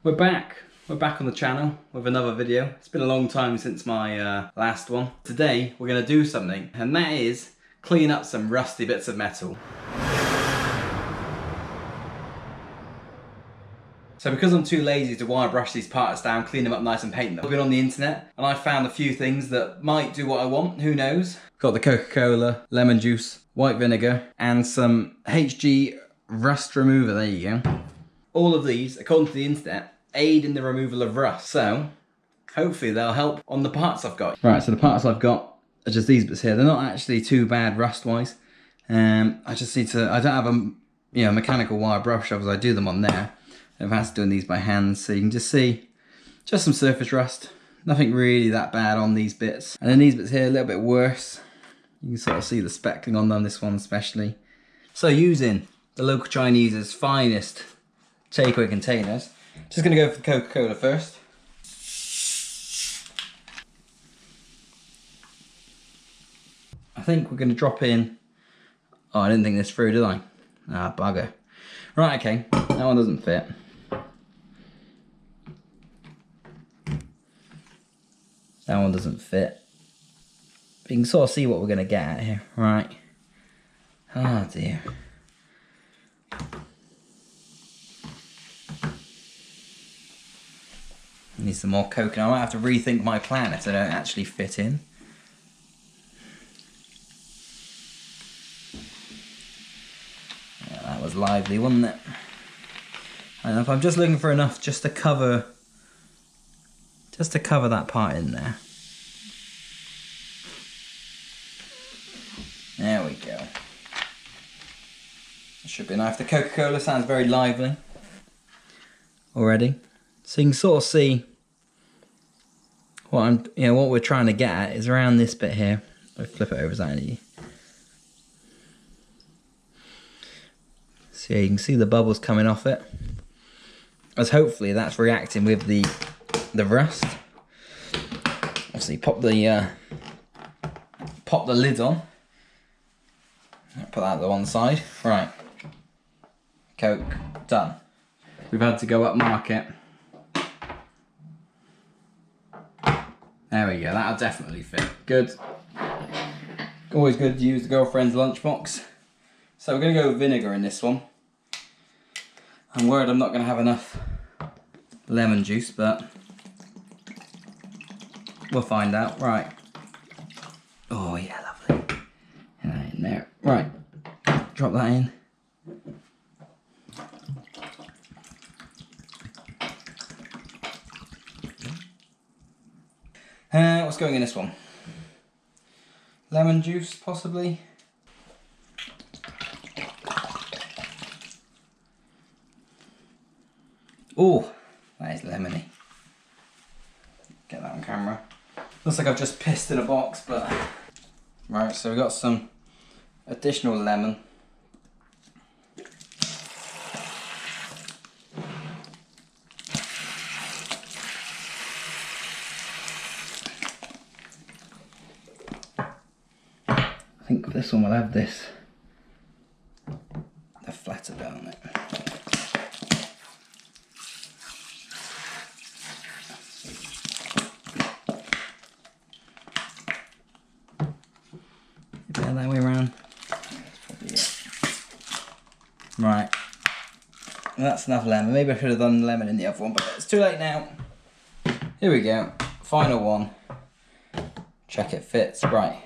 We're back on the channel with another video. It's been a long time since my last one. Today we're going to do something, and that is clean up some rusty bits of metal. So because I'm too lazy to wire brush these parts down, clean them up nice and paint them, I've been on the internet and I found a few things that might do what I want, who knows. Got the Coca-Cola, lemon juice, white vinegar, and some HG rust remover, there you go. All of these, according to the internet, aid in the removal of rust, so hopefully they'll help on the parts I've got. Right, so the parts I've got are just these bits here. They're not actually too bad rust-wise. I just need to, I don't have a mechanical wire brush, obviously I do them on there. I've had to doing these by hand, so you can just see just some surface rust. Nothing really that bad on these bits. And then these bits here, a little bit worse. You can sort of see the speckling on them, this one especially. So using the local Chinese's finest takeaway containers, just gonna go for the Coca-Cola first. I think we're gonna drop in, oh, I didn't think this through, did I? Ah, bugger. Right, okay, that one doesn't fit. That one doesn't fit. But you can sort of see what we're gonna get at here, right? Oh dear. Need some more coke, and I might have to rethink my plan if they don't actually fit in. Yeah, that was lively, wasn't it? I don't know if I'm just looking for enough just to cover that part in there. There we go. That should be enough. The Coca-Cola sounds very lively already. So you can sort of see what what we're trying to get at is around this bit here. I'll flip it over, is that any? So yeah, you can see the bubbles coming off it. As hopefully that's reacting with the rust. Obviously pop the lid on. Put that to the one side. Right. Coke, done. We've had to go up market. There we go, that'll definitely fit. Good. Always good to use the girlfriend's lunchbox. So we're going to go with vinegar in this one. I'm worried I'm not going to have enough lemon juice, but we'll find out. Right. Oh yeah, lovely. Get that in there. Right. Drop that in. What's going in this one? Lemon juice, possibly. Oh, that is lemony. Get that on camera. Looks like I've just pissed in a box, but... Right, so we've got some additional lemon. I think this one will have the flatter bit on it. Get that way around. Right. That's enough lemon. Maybe I should have done lemon in the other one, but it's too late now. Here we go. Final one. Check it fits. Right.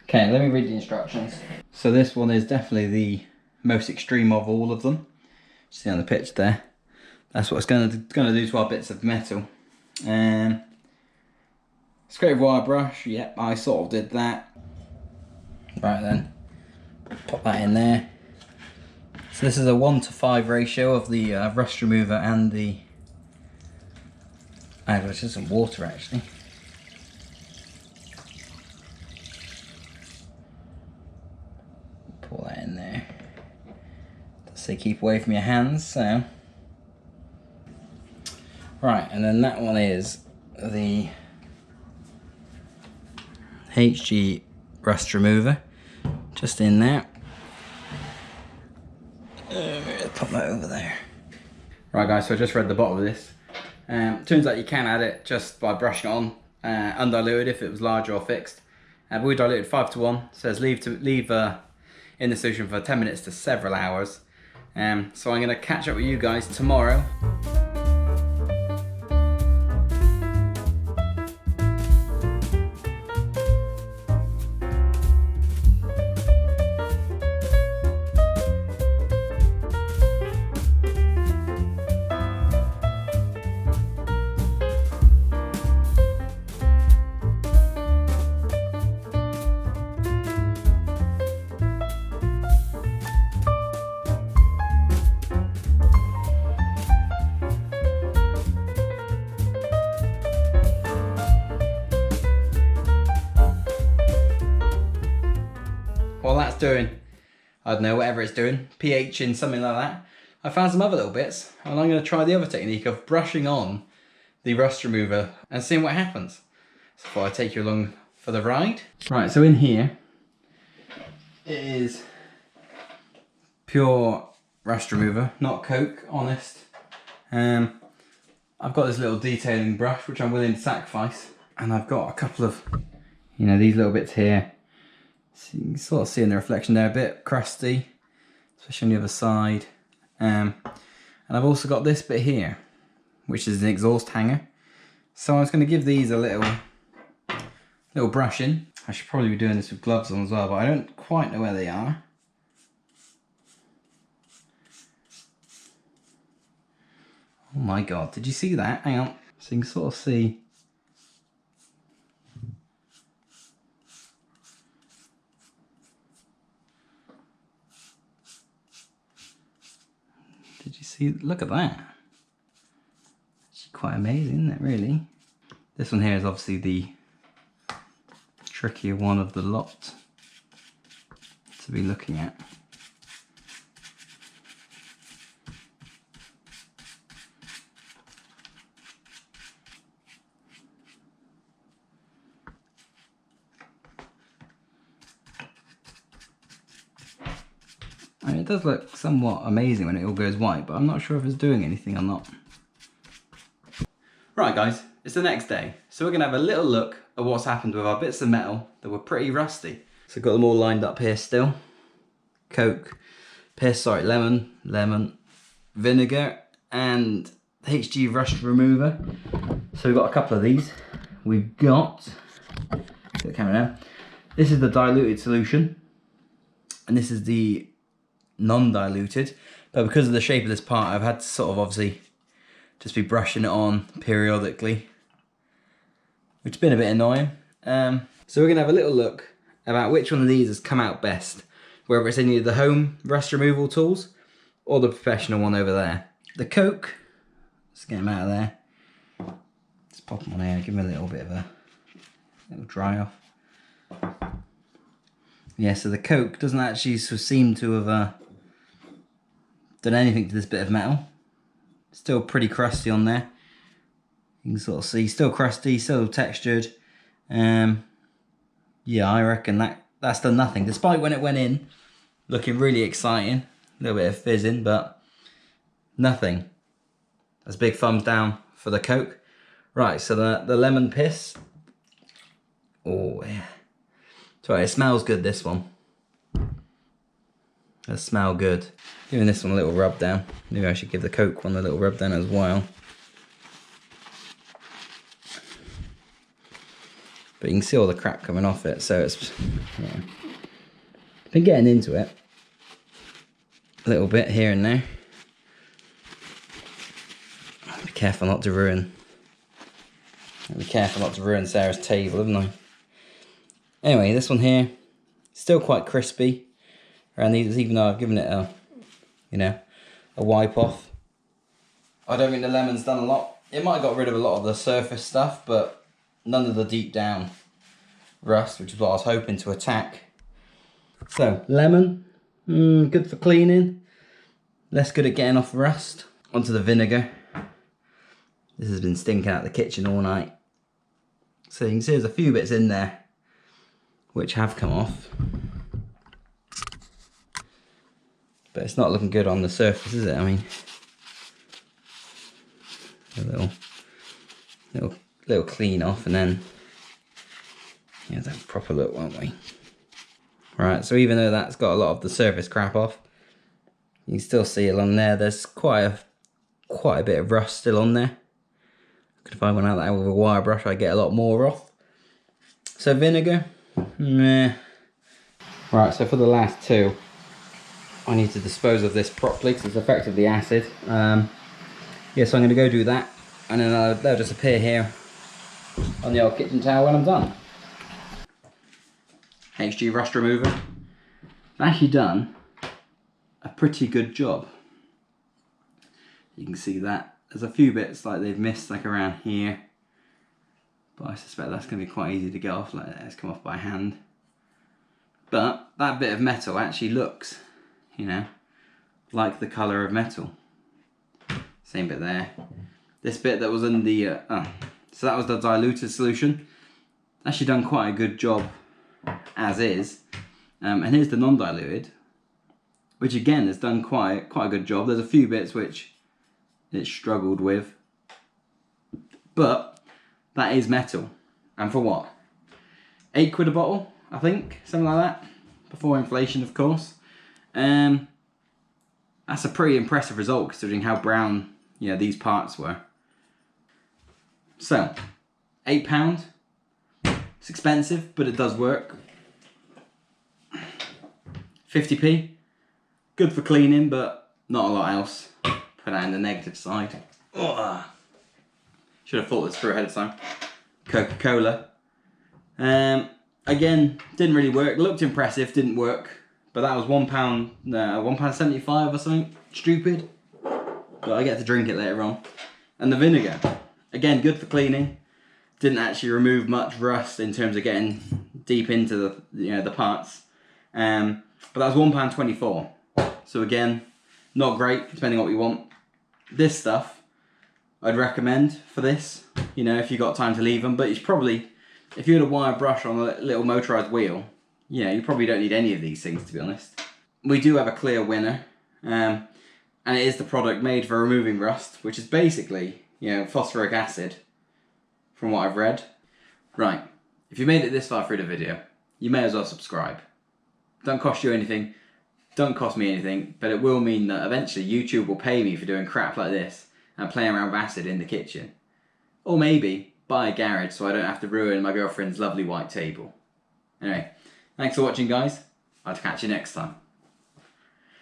Okay, let me read the instructions. So this one is definitely the most extreme of all of them. See on the pitch there. That's what it's going to do to our bits of metal. Scrape wire brush. Yep, I sort of did that. Right then, pop that in there. So this is a 1:5 ratio of the rust remover and the... there's just some water actually. Pour that in there. Does say keep away from your hands, so. Right, and then that one is the HG rust remover. Just in there. Pop that over there. Right guys, so I just read the bottom of this. Turns out you can add it just by brushing it on, undiluted if it was larger or fixed. But we diluted 5 to 1. It says leave in the solution for 10 minutes to several hours. So I'm going to catch up with you guys tomorrow. While that's doing, I don't know, whatever it's doing, pH in something like that, I found some other little bits, and I'm going to try the other technique of brushing on the rust remover and seeing what happens. So before I take you along for the ride. Right, so in here, it is pure rust remover, not Coke, honest. I've got this little detailing brush, which I'm willing to sacrifice, and I've got a couple of, these little bits here. So you can sort of see in the reflection there, a bit crusty, especially on the other side. And I've also got this bit here, which is an exhaust hanger. So I was going to give these a little brushing. I should probably be doing this with gloves on as well, but I don't quite know where they are. Oh my god, did you see that? Hang on, so you can sort of see. Did you see? Look at that. It's quite amazing, isn't it, really? This one here is obviously the trickier one of the lot to be looking at. I mean, it does look somewhat amazing when it all goes white, but I'm not sure if it's doing anything or not. Right guys, it's the next day, so we're going to have a little look at what's happened with our bits of metal that were pretty rusty. So I've got them all lined up here still. Coke, lemon, vinegar, and HG rust remover. So we've got a couple of these. We've got, get the camera now. This is the diluted solution, and this is the non-diluted, but because of the shape of this part, I've had to sort of obviously just be brushing it on periodically, which has been a bit annoying. So we're gonna have a little look about which one of these has come out best, whether it's any of the home rust removal tools or the professional one over there. The Coke, let's get them out of there. Let's pop them on here, give them a little bit of a little dry off. Yeah, so the Coke doesn't actually seem to have done anything to this bit of metal. Still pretty crusty on there. You can sort of see, still crusty, still textured. Yeah, I reckon that's done nothing. Despite when it went in, looking really exciting. A little bit of fizzing, but nothing. That's a big thumbs down for the Coke. Right, so the lemon piss. Oh, yeah. Sorry, it smells good, this one. It smells good. Giving this one a little rub down. Maybe I should give the Coke one a little rub down as well. But you can see all the crap coming off it, so it's, yeah. Been getting into it. A little bit here and there. Be careful not to ruin. Be careful not to ruin Sarah's table, haven't I? Anyway, this one here, still quite crispy around these, even though I've given it a, a wipe off. I don't think the lemon's done a lot. It might have got rid of a lot of the surface stuff, but none of the deep down rust, which is what I was hoping to attack. So, lemon, good for cleaning. Less good at getting off rust. Onto the vinegar. This has been stinking out the kitchen all night. So you can see there's a few bits in there which have come off. But it's not looking good on the surface, is it? I mean, a little little clean off, and then yeah, have a proper look, won't we? Right, so even though that's got a lot of the surface crap off, you can still see along there, there's quite a bit of rust still on there. If I went out there with a wire brush, I'd get a lot more off. So vinegar, meh. Right, so for the last two, I need to dispose of this properly because it's effectively acid. Yeah, so I'm going to go do that, and then they'll just appear here on the old kitchen towel when I'm done. HG rust remover. I've actually done a pretty good job. You can see that there's a few bits like they've missed, like around here, but I suspect that's going to be quite easy to get off. Like that, it's come off by hand. But that bit of metal actually looks, you know, like the colour of metal. Same bit there. This bit that was in the so that was the diluted solution. Actually done quite a good job as is. And here's the non-diluted, which again has done quite a good job. There's a few bits which it struggled with, but that is metal. And for what? £8 a bottle, I think, something like that, before inflation, of course. That's a pretty impressive result considering how brown, you know, these parts were. So, £8. It's expensive, but it does work. 50p. Good for cleaning, but not a lot else. Put that in the negative side. Ugh. Should have thought this through ahead of time. Coca-Cola. Again, didn't really work. Looked impressive, didn't work. But that was £1.75 or something. Stupid. But I get to drink it later on. And the vinegar. Again, good for cleaning. Didn't actually remove much rust in terms of getting deep into the, you know, the parts. But that was £1.24. So again, not great, depending on what you want. This stuff, I'd recommend for this, you know, if you got time to leave them. But it's probably, if you had a wire brush on a little motorised wheel, yeah, you probably don't need any of these things, to be honest. We do have a clear winner, and it is the product made for removing rust, which is basically, you know, phosphoric acid, from what I've read. Right, if you made it this far through the video, you may as well subscribe. Don't cost you anything, don't cost me anything, but it will mean that eventually YouTube will pay me for doing crap like this and playing around with acid in the kitchen. Or maybe buy a garage so I don't have to ruin my girlfriend's lovely white table. Anyway, thanks for watching, guys. I'll catch you next time.